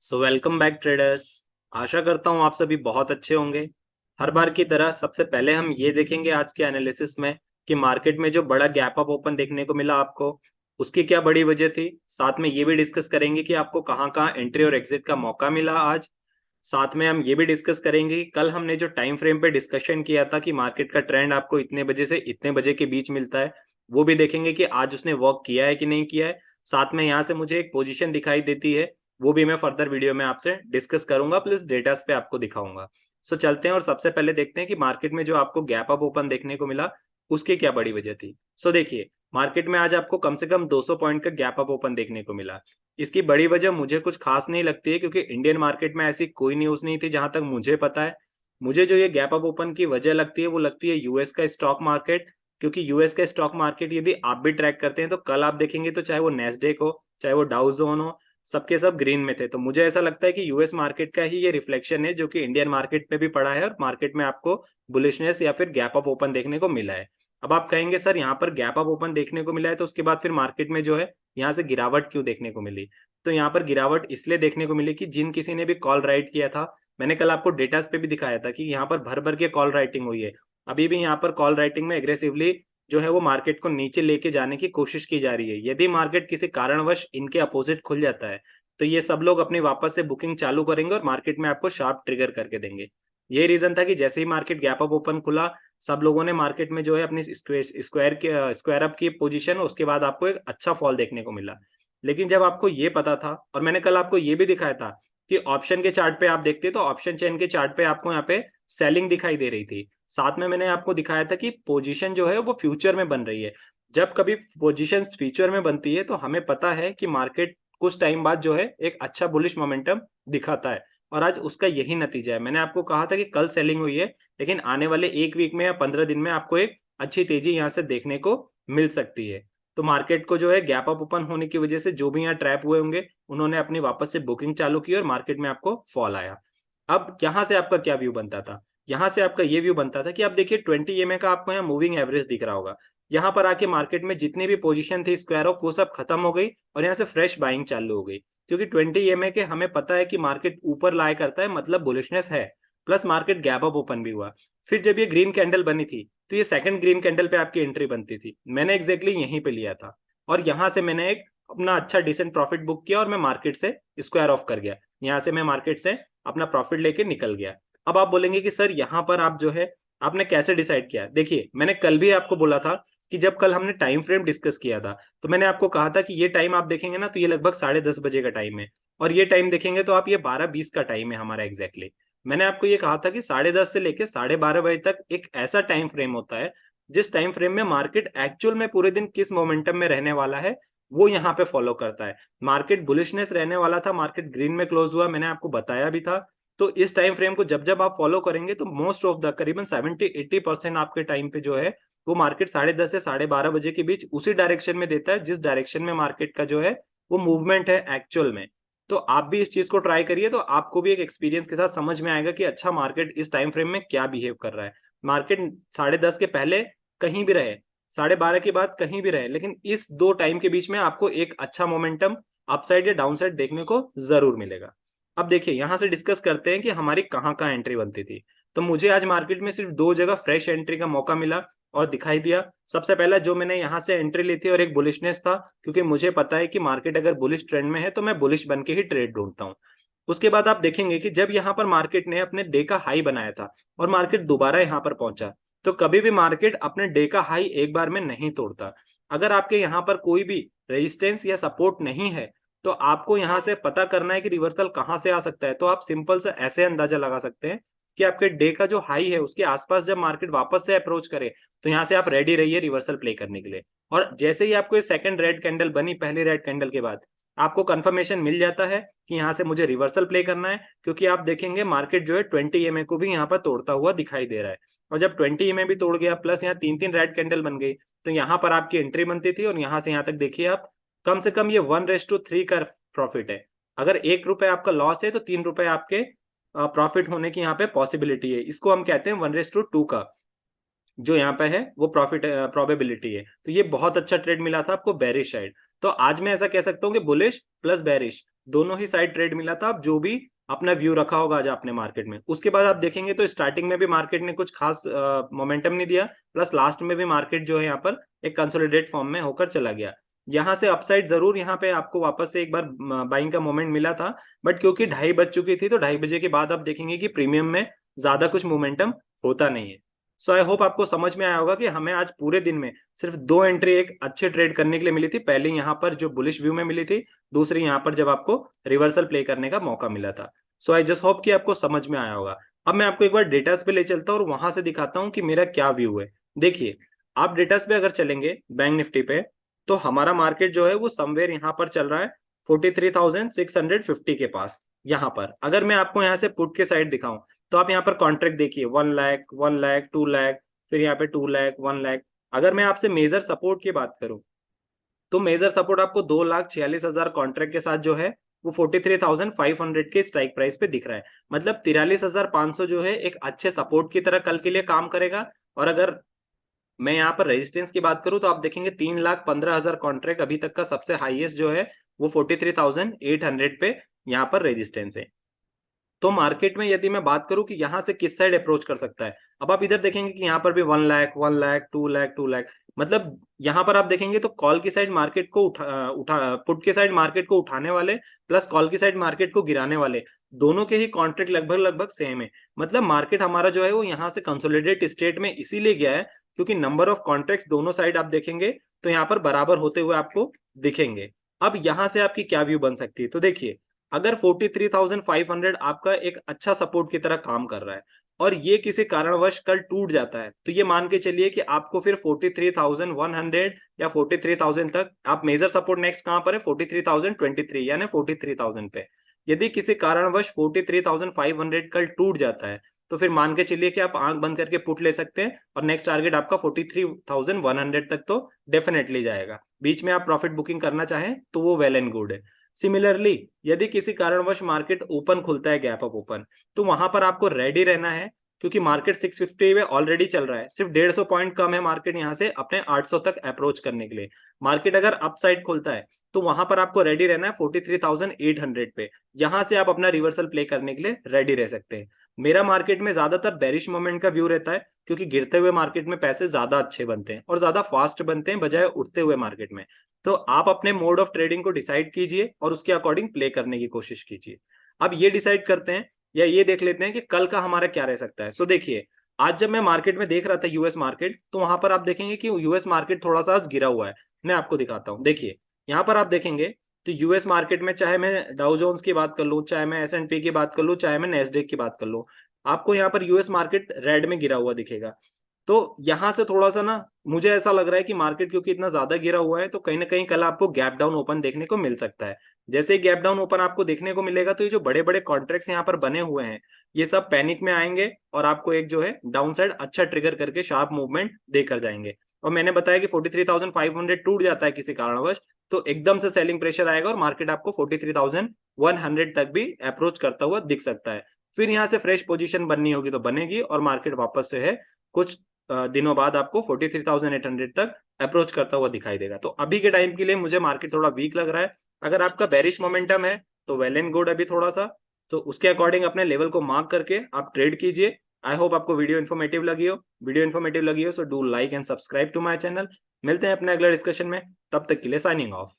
Welcome back traders. आशा करता हूँ आप सभी बहुत अच्छे होंगे। हर बार की तरह सबसे पहले हम ये देखेंगे आज के एनालिसिस में कि मार्केट में जो बड़ा गैप अप ओपन देखने को मिला आपको, उसकी क्या बड़ी वजह थी। साथ में ये भी डिस्कस करेंगे कि आपको कहाँ कहाँ एंट्री और एग्जिट का मौका मिला आज। साथ में हम ये भी डिस्कस करेंगे कि कल हमने जो टाइम फ्रेम पे डिस्कशन किया था कि मार्केट का ट्रेंड आपको इतने बजे से इतने बजे के बीच मिलता है, वो भी देखेंगे कि आज उसने वर्क किया है कि नहीं किया है। साथ में यहाँ से मुझे एक पोजीशन दिखाई देती है, वो भी मैं फर्दर वीडियो में आपसे डिस्कस करूंगा, प्लस डेटास पे आपको दिखाऊंगा। चलते हैं और सबसे पहले देखते हैं कि मार्केट में जो आपको गैप अप ओपन देखने को मिला, उसकी क्या बड़ी वजह थी। देखिए, मार्केट में आज आपको कम से कम 200 पॉइंट का गैप अप ओपन देखने को मिला। इसकी बड़ी वजह मुझे कुछ खास नहीं लगती है, क्योंकि इंडियन मार्केट में ऐसी कोई न्यूज़ नहीं थी जहां तक मुझे पता है। मुझे जो ये गैप अप ओपन की वजह लगती है वो लगती है यूएस का स्टॉक मार्केट। क्योंकि यूएस का स्टॉक मार्केट यदि आप भी ट्रैक करते हैं तो कल आप देखेंगे तो चाहे वो नेस्डेक हो, चाहे वो डाउ जोन हो, सबके सब ग्रीन में थे। तो मुझे ऐसा लगता है कि यूएस मार्केट का ही ये रिफ्लेक्शन है जो कि इंडियन मार्केट पे भी पड़ा है और मार्केट में आपको बुलिशनेस या फिर गैप अप ओपन देखने को मिला है। अब आप कहेंगे सर यहाँ पर गैप अप ओपन देखने को मिला है तो उसके बाद फिर मार्केट में जो है यहाँ से गिरावट क्यों देखने को मिली। तो यहाँ पर गिरावट इसलिए देखने को मिली कि जिन किसी ने भी कॉल राइट किया था, मैंने कल आपको डेटास पे भी दिखाया था कि यहाँ पर भर भर के कॉल राइटिंग हुई है। अभी भी यहाँ पर कॉल राइटिंग में एग्रेसिवली जो है वो मार्केट को नीचे लेके जाने की कोशिश की जा रही है। यदि मार्केट किसी कारणवश इनके अपोजिट खुल जाता है तो ये सब लोग अपनी वापस से बुकिंग चालू करेंगे और मार्केट में आपको शार्प ट्रिगर करके देंगे। ये रीजन था कि जैसे ही मार्केट गैप अप ओपन खुला, सब लोगों ने मार्केट में जो है अपनी स्क्वायर अप की पोजीशन, उसके बाद आपको एक अच्छा फॉल देखने को मिला। लेकिन जब आपको ये पता था, और मैंने कल आपको ये भी दिखाया था कि ऑप्शन के चार्ट पे आप देखते तो ऑप्शन चेन के चार्ट पे आपको यहाँ पे सेलिंग दिखाई दे रही थी। साथ में मैंने आपको दिखाया था कि पोजीशन जो है वो फ्यूचर में बन रही है। जब कभी पोजीशन फ्यूचर में बनती है तो हमें पता है कि मार्केट कुछ टाइम बाद जो है एक अच्छा बुलिश मोमेंटम दिखाता है, और आज उसका यही नतीजा है। मैंने आपको कहा था कि कल सेलिंग हुई है, लेकिन आने वाले एक वीक में या 15 दिन में आपको एक अच्छी तेजी यहाँ से देखने को मिल सकती है। तो मार्केट को जो है गैप अप ओपन होने की वजह से जो भी यहाँ ट्रैप हुए होंगे, उन्होंने अपनी वापस से बुकिंग चालू की और मार्केट में आपको फॉल आया। अब यहाँ से आपका क्या व्यू बनता था? यहाँ से आपका ये व्यू बनता था कि आप देखिए 20 EMA का आपको यहाँ मूविंग एवरेज दिख रहा होगा। यहाँ पर आके मार्केट में जितनी भी पोजीशन थी स्क्वायर ऑफ, वो सब खत्म हो गई और यहाँ से फ्रेश बाइंग चालू हो गई। क्योंकि 20 EMA के हमें पता है कि मार्केट ऊपर लाए करता है, मतलब बुलिशनेस है। Plus market gap up open भी हुआ। फिर जब ये ग्रीन कैंडल बनी थी तो ये सेकंड ग्रीन कैंडल पे आपकी एंट्री बनती थी। मैंने एग्जैक्टली यहीं पे लिया था और यहाँ से मैंने एक अपना अच्छा डिसेंट प्रॉफिट बुक किया और मैं मार्केट से स्क्वायर ऑफ कर गया। यहाँ से मैं मार्केट से अपना प्रॉफिट लेके निकल गया। अब आप बोलेंगे कि सर यहाँ पर आप जो है आपने कैसे डिसाइड किया? देखिए, मैंने कल भी आपको बोला था कि जब कल हमने टाइम फ्रेम डिस्कस किया था तो मैंने आपको कहा था कि ये टाइम आप देखेंगे ना तो ये लगभग 10:30 बजे का टाइम है, और ये टाइम देखेंगे तो आप ये 12:20 का टाइम है हमारा एग्जैक्टली। मैंने आपको ये कहा था कि 10:30 से लेकर 12:30 बजे तक एक ऐसा टाइम फ्रेम होता है जिस टाइम फ्रेम में मार्केट एक्चुअल में पूरे दिन किस मोमेंटम में रहने वाला है वो यहाँ पे फॉलो करता है। मार्केट बुलिशनेस रहने वाला था, मार्केट ग्रीन में क्लोज हुआ, मैंने आपको बताया भी था। तो इस टाइम फ्रेम को जब जब आप फॉलो करेंगे तो मोस्ट ऑफ द करीबन 70-80% आपके टाइम पे जो है वो मार्केट 10:30 से 12:30 बजे के बीच उसी डायरेक्शन में देता है जिस डायरेक्शन में मार्केट का जो है वो मूवमेंट है एक्चुअल में। तो आप भी इस चीज को ट्राई करिए तो आपको भी एक एक्सपीरियंस के साथ समझ में आएगा कि अच्छा मार्केट इस टाइम फ्रेम में क्या बिहेव कर रहा है। मार्केट 10:30 के पहले कहीं भी रहे, 12:30 के बाद कहीं भी रहे, लेकिन इस दो टाइम के बीच में आपको एक अच्छा मोमेंटम अपसाइड या डाउनसाइड देखने को जरूर मिलेगा। अब देखिए, यहां से डिस्कस करते हैं कि हमारी कहाँ कहाँ एंट्री बनती थी। तो मुझे आज मार्केट में सिर्फ दो जगह फ्रेश एंट्री का मौका मिला और दिखाई दिया। सबसे पहला जो मैंने यहाँ से एंट्री ली थी और एक बुलिशनेस था, क्योंकि मुझे पता है कि मार्केट अगर बुलिश ट्रेंड में है तो मैं बुलिश बन के ही ट्रेड ढूंढता हूँ। उसके बाद आप देखेंगे कि जब यहाँ पर मार्केट ने अपने डे का हाई बनाया था और मार्केट दोबारा यहाँ पर पहुंचा, तो कभी भी मार्केट अपने डे का हाई एक बार में नहीं तोड़ता। अगर आपके यहाँ पर कोई भी रेजिस्टेंस या सपोर्ट नहीं है तो आपको यहाँ से पता करना है कि रिवर्सल कहाँ से आ सकता है। तो आप सिंपल से ऐसे अंदाजा लगा सकते हैं कि आपके डे का जो हाई है उसके आसपास जब मार्केट वापस से अप्रोच करे तो यहाँ से आप रेडी रहिए रिवर्सल प्ले करने के लिए। और जैसे ही आपको ये सेकंड रेड कैंडल बनी पहली रेड कैंडल के बाद, आपको कंफर्मेशन मिल जाता है कि यहाँ से मुझे रिवर्सल प्ले करना है, क्योंकि आप देखेंगे मार्केट जो है 20 EMA को भी यहाँ पर तोड़ता हुआ दिखाई दे रहा है। और जब 20 EMA भी तोड़ गया प्लस यहाँ तीन तीन रेड कैंडल बन गई, तो यहाँ पर आपकी एंट्री बनती थी और यहाँ से यहाँ तक देखिए आप कम से कम ये 1:3 का प्रॉफिट है। अगर ₹1 आपका लॉस है तो ₹3 आपके प्रॉफिट होने की यहाँ पे पॉसिबिलिटी है। इसको हम कहते हैं 1:2 का जो यहाँ पे है वो प्रॉफिट प्रोबेबिलिटी है। तो ये बहुत अच्छा ट्रेड मिला था आपको बेरिश साइड। तो आज मैं ऐसा कह सकता हूँ कि बुलिश प्लस बेरिश दोनों ही साइड ट्रेड मिला था। आप जो भी अपना व्यू रखा होगा आज आपने मार्केट में, उसके बाद आप देखेंगे तो स्टार्टिंग में भी मार्केट ने कुछ खास मोमेंटम नहीं दिया, प्लस लास्ट में भी मार्केट जो है यहाँ पर एक कंसोलिडेट फॉर्म में होकर चला गया। यहाँ से अपसाइड जरूर यहाँ पे आपको वापस से एक बार बाइंग का मोमेंट मिला था, बट क्योंकि 2:30 बज चुकी थी तो 2:30 बजे के बाद आप देखेंगे कि प्रीमियम में ज्यादा कुछ मोमेंटम होता नहीं है। सो आई होप आपको समझ में आया होगा कि हमें आज पूरे दिन में सिर्फ 2 एंट्री एक अच्छे ट्रेड करने के लिए मिली थी। पहले यहाँ पर जो बुलिश व्यू में मिली थी, दूसरी यहाँ पर जब आपको रिवर्सल प्ले करने का मौका मिला था। सो आई जस्ट होप कि आपको समझ में आया होगा। अब मैं आपको एक बार डेटास पे ले चलता हूँ और वहां से दिखाता हूँ कि मेरा क्या व्यू है। देखिए, आप डेटास पे अगर चलेंगे बैंक निफ्टी पे, तो हमारा मार्केट जो है वो समवेयर यहाँ पर चल रहा है 43,650 के पास। यहाँ पर अगर मैं आपको यहाँ से पुट के साइड दिखाऊं, तो आप यहाँ पर कॉन्ट्रैक्ट देखिए 1 लाख, 1 लाख, 2 लाख, फिर यहाँ पे 2 लाख, 1 लाख। अगर मैं आपसे मेजर सपोर्ट की बात करूं, तो मेजर सपोर्ट आपको 2,46,000 कॉन्ट्रैक्ट के साथ जो है वो 43,500 के स्ट्राइक प्राइस पे दिख रहा है। मतलब 43,500 जो है एक अच्छे सपोर्ट की तरह कल के लिए काम करेगा। और अगर मैं यहाँ पर रेजिस्टेंस की बात करूं, तो आप देखेंगे 3,15,000 कॉन्ट्रैक्ट अभी तक का सबसे हाईएस्ट जो है वो 43,800 पे यहाँ पर रेजिस्टेंस है। तो मार्केट में यदि मैं बात करूं कि यहाँ से किस साइड अप्रोच कर सकता है, अब आप इधर देखेंगे कि यहाँ पर भी 1 लाख, 1 लाख, 2 लाख, 2 लाख। मतलब यहाँ पर आप देखेंगे तो कॉल की साइड मार्केट को उठा पुट के साइड मार्केट को उठाने वाले, प्लस कॉल की साइड मार्केट को गिराने वाले, दोनों के ही कॉन्ट्रैक्ट लगभग लगभग सेम है। मतलब मार्केट हमारा जो है वो यहाँ से कंसोलिडेट स्टेट में इसीलिए गया है क्योंकि नंबर ऑफ कॉन्ट्रैक्ट दोनों साइड आप देखेंगे तो यहाँ पर बराबर होते हुए आपको दिखेंगे। अब यहाँ से आपकी क्या व्यू बन सकती है, तो देखिए, अगर 43,500 आपका एक अच्छा सपोर्ट की तरह काम कर रहा है और ये किसी कारणवश कल टूट जाता है, तो ये मान के चलिए कि आपको फिर 43,100 या 43,000 तक आप मेजर सपोर्ट नेक्स्ट कहां पर है, 43,023 यानी 43,000 पे। यदि किसी कारणवश 43,500 कल टूट जाता है, तो फिर मान के चलिए कि आप आंख बंद करके पुट ले सकते हैं और नेक्स्ट टारगेट आपका 43,100 तक तो डेफिनेटली जाएगा। बीच में आप प्रॉफिट बुकिंग करना चाहें तो वो वेल एंड गुड है। सिमिलरली, यदि किसी कारणवश मार्केट ओपन खुलता है गैप अप ओपन, तो वहां पर आपको रेडी रहना है क्योंकि मार्केट 650 में ऑलरेडी चल रहा है। सिर्फ 150 पॉइंट कम है मार्केट यहाँ से अपने 800 तक अप्रोच करने के लिए। मार्केट अगर अपसाइड खुलता है तो वहां पर आपको रेडी रहना है 43,800 पे। यहां से आप अपना रिवर्सल प्ले करने के लिए रेडी रह सकते हैं। मेरा मार्केट में ज्यादातर बेरिश मोमेंट का व्यू रहता है क्योंकि गिरते हुए मार्केट में पैसे ज्यादा अच्छे बनते हैं और ज्यादा फास्ट बनते हैं बजाय उठते हुए मार्केट में। तो आप अपने मोड ऑफ ट्रेडिंग को डिसाइड कीजिए और उसके अकॉर्डिंग प्ले करने की कोशिश कीजिए। अब ये डिसाइड करते हैं या ये देख लेते हैं कि कल का हमारा क्या रह सकता है। सो देखिए, आज जब मैं मार्केट में देख रहा था यूएस मार्केट, तो वहां पर आप देखेंगे कि यूएस मार्केट थोड़ा सा आज गिरा हुआ है। मैं आपको दिखाता हूँ, देखिए यहाँ पर आप देखेंगे तो यूएस मार्केट में चाहे मैं डाउ जोन्स की बात कर लूँ, चाहे मैं S&P की बात कर लूँ, चाहे मैं नेस्डेक की बात कर लूँ, आपको यहाँ पर यूएस मार्केट रेड में गिरा हुआ दिखेगा। तो यहां से थोड़ा सा ना मुझे ऐसा लग रहा है कि मार्केट क्योंकि इतना ज्यादा गिरा हुआ है, तो कहीं ना कहीं कल आपको गैप डाउन ओपन देखने को मिल सकता है। जैसे ही गैप डाउन ओपन आपको देखने को मिलेगा, तो ये जो बड़े बड़े कॉन्ट्रैक्ट्स यहाँ पर बने हुए हैं, ये सब पैनिक में आएंगे और आपको एक जो है डाउन साइड अच्छा ट्रिगर करके शार्प मूवमेंट देकर जाएंगे। और मैंने बताया कि 43,500 टूट जाता है किसी कारणवश, तो एकदम से सेलिंग प्रेशर आएगा और मार्केट आपको 43,100 तक भी अप्रोच करता हुआ दिख सकता है। फिर यहाँ से फ्रेश पोजीशन बननी होगी तो बनेगी और मार्केट वापस से है कुछ दिनों बाद आपको 43,800 तक अप्रोच करता हुआ दिखाई देगा। तो अभी के टाइम के लिए मुझे मार्केट थोड़ा वीक लग रहा है। अगर आपका बेरिश मोमेंटम है तो वेल एंड गुड अभी थोड़ा सा, तो उसके अकॉर्डिंग अपने लेवल को मार्क करके आप ट्रेड कीजिए। आई होप आपको वीडियो इन्फॉर्मेटिव लगी हो। वीडियो इन्फॉर्मेटिव लगी हो so do like and subscribe to my channel. मिलते हैं अपने अगले डिस्कशन में, तब तक के लिए साइनिंग ऑफ।